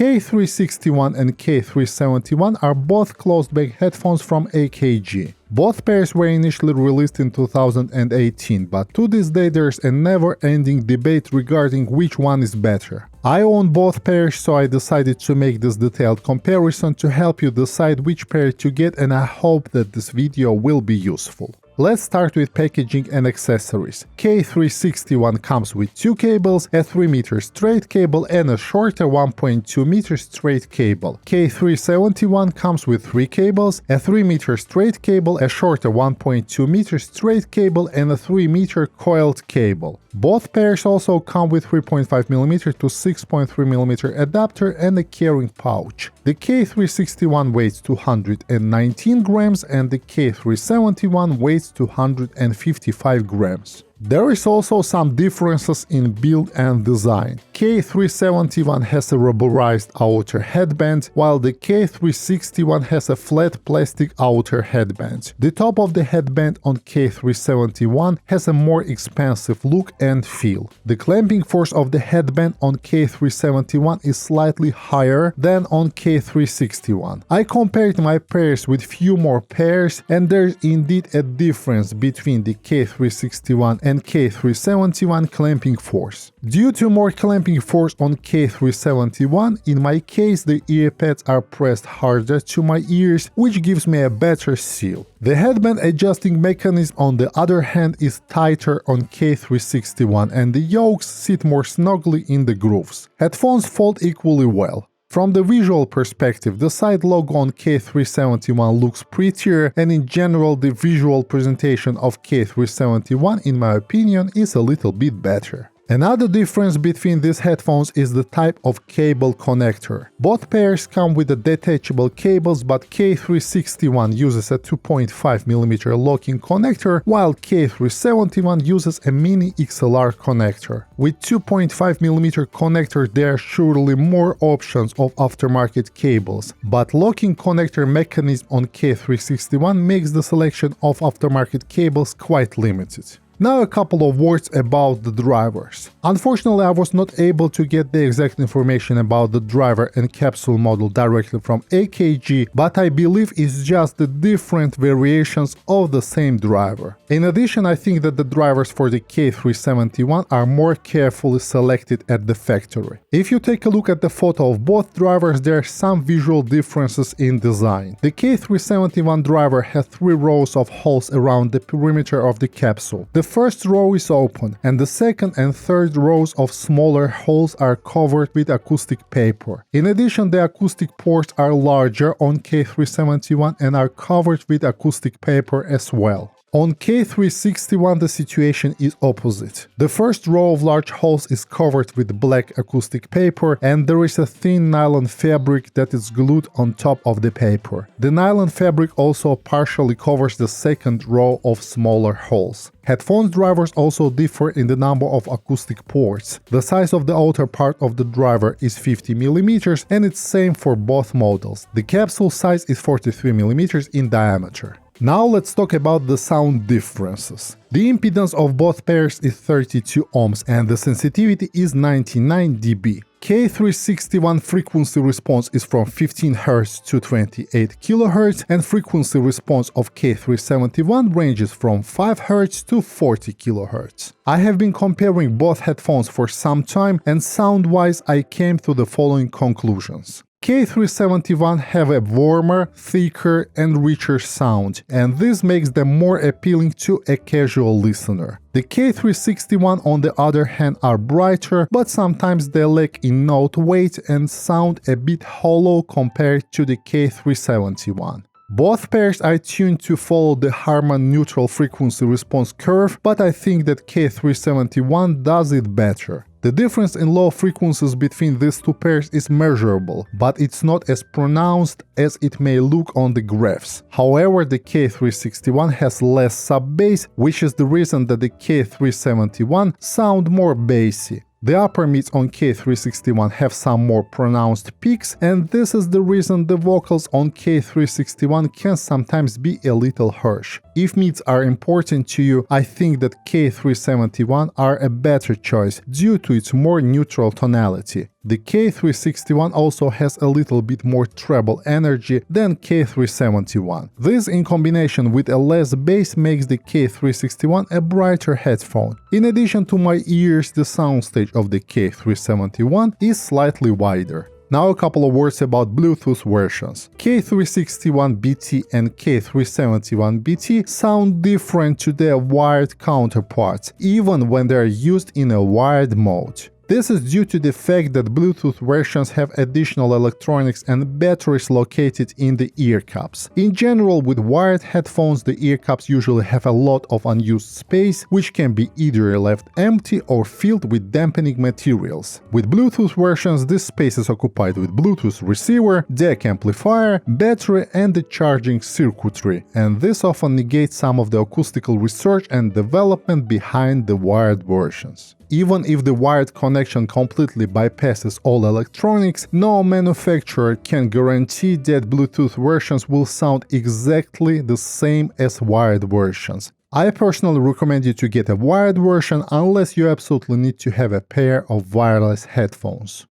K361 and K371 are both closed-back headphones from AKG. Both pairs were initially released in 2018, but to this day there's a never-ending debate regarding which one is better. I own both pairs, so I decided to make this detailed comparison to help you decide which pair to get, and I hope that this video will be useful. Let's start with packaging and accessories. K361 comes with two cables, a 3-meter straight cable and a shorter 1.2-meter straight cable. K371 comes with three cables, a 3-meter straight cable, a shorter 1.2-meter straight cable and a 3-meter coiled cable. Both pairs also come with 3.5mm to 6.3mm adapter and a carrying pouch. The K361 weighs 219 grams and the K371 weighs 255 grams. There is also some differences in build and design. K371 has a rubberized outer headband, while the K361 has a flat plastic outer headband. The top of the headband on K371 has a more expansive look and feel. The clamping force of the headband on K371 is slightly higher than on K361. I compared my pairs with few more pairs, and there's indeed a difference between the K361 and K371 clamping force. Due to more clamping force on K371, in my case the ear pads are pressed harder to my ears, which gives me a better seal. The headband adjusting mechanism on the other hand is tighter on K361 and the yokes sit more snugly in the grooves. Headphones fold equally well. From the visual perspective, the side logo on K371 looks prettier, and in general the visual presentation of K371 in my opinion is a little bit better. Another difference between these headphones is the type of cable connector. Both pairs come with the detachable cables, but K361 uses a 2.5mm locking connector, while K371 uses a mini XLR connector. With 2.5mm connector there are surely more options of aftermarket cables, but locking connector mechanism on K361 makes the selection of aftermarket cables quite limited. Now a couple of words about the drivers. Unfortunately, I was not able to get the exact information about the driver and capsule model directly from AKG, but I believe it's just the different variations of the same driver. In addition, I think that the drivers for the K371 are more carefully selected at the factory. If you take a look at the photo of both drivers, there are some visual differences in design. The K371 driver has 3 rows of holes around the perimeter of the capsule. The first row is open, and the second and third rows of smaller holes are covered with acoustic paper. In addition, the acoustic ports are larger on K371 and are covered with acoustic paper as well. On K361 the situation is opposite. The first row of large holes is covered with black acoustic paper, and there is a thin nylon fabric that is glued on top of the paper. The nylon fabric also partially covers the second row of smaller holes. Headphones drivers also differ in the number of acoustic ports. The size of the outer part of the driver is 50mm and it's same for both models. The capsule size is 43mm in diameter. Now let's talk about the sound differences. The impedance of both pairs is 32 ohms and the sensitivity is 99 dB. K361 frequency response is from 15 Hz to 28 kHz, and frequency response of K371 ranges from 5 Hz to 40 kHz. I have been comparing both headphones for some time, and sound-wise I came to the following conclusions. K371 have a warmer, thicker and richer sound, and this makes them more appealing to a casual listener. The K361 on the other hand are brighter, but sometimes they lack in note weight and sound a bit hollow compared to the K371. Both pairs are tuned to follow the Harman neutral frequency response curve, but I think that K371 does it better. The difference in low frequencies between these two pairs is measurable, but it's not as pronounced as it may look on the graphs. However, the K361 has less sub-bass, which is the reason that the K371 sound more bassy. The upper mids on K361 have some more pronounced peaks, and this is the reason the vocals on K361 can sometimes be a little harsh. If mids are important to you, I think that K371 are a better choice due to its more neutral tonality. The K361 also has a little bit more treble energy than K371. This in combination with a less bass makes the K361 a brighter headphone. In addition to my ears, the soundstage of the K371 is slightly wider. Now a couple of words about Bluetooth versions. K361BT and K371BT sound different to their wired counterparts, even when they are used in a wired mode. This is due to the fact that Bluetooth versions have additional electronics and batteries located in the ear cups. In general, with wired headphones, the ear cups usually have a lot of unused space, which can be either left empty or filled with dampening materials. With Bluetooth versions, this space is occupied with Bluetooth receiver, DAC amplifier, battery, and the charging circuitry, and this often negates some of the acoustical research and development behind the wired versions. Even if the wired connection completely bypasses all electronics, no manufacturer can guarantee that Bluetooth versions will sound exactly the same as wired versions. I personally recommend you to get a wired version unless you absolutely need to have a pair of wireless headphones.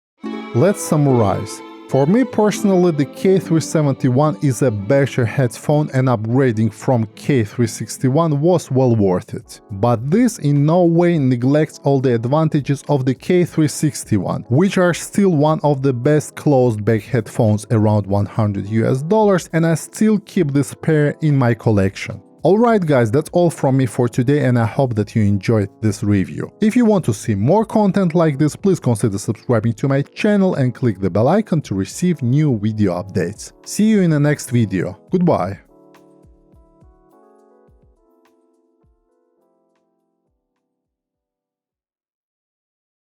Let's summarize. For me personally, the K371 is a better headphone and upgrading from K361 was well worth it. But this in no way neglects all the advantages of the K361, which are still one of the best closed-back headphones around $100 and I still keep this pair in my collection. Alright guys, that's all from me for today and I hope that you enjoyed this review. If you want to see more content like this, please consider subscribing to my channel and click the bell icon to receive new video updates. See you in the next video. Goodbye.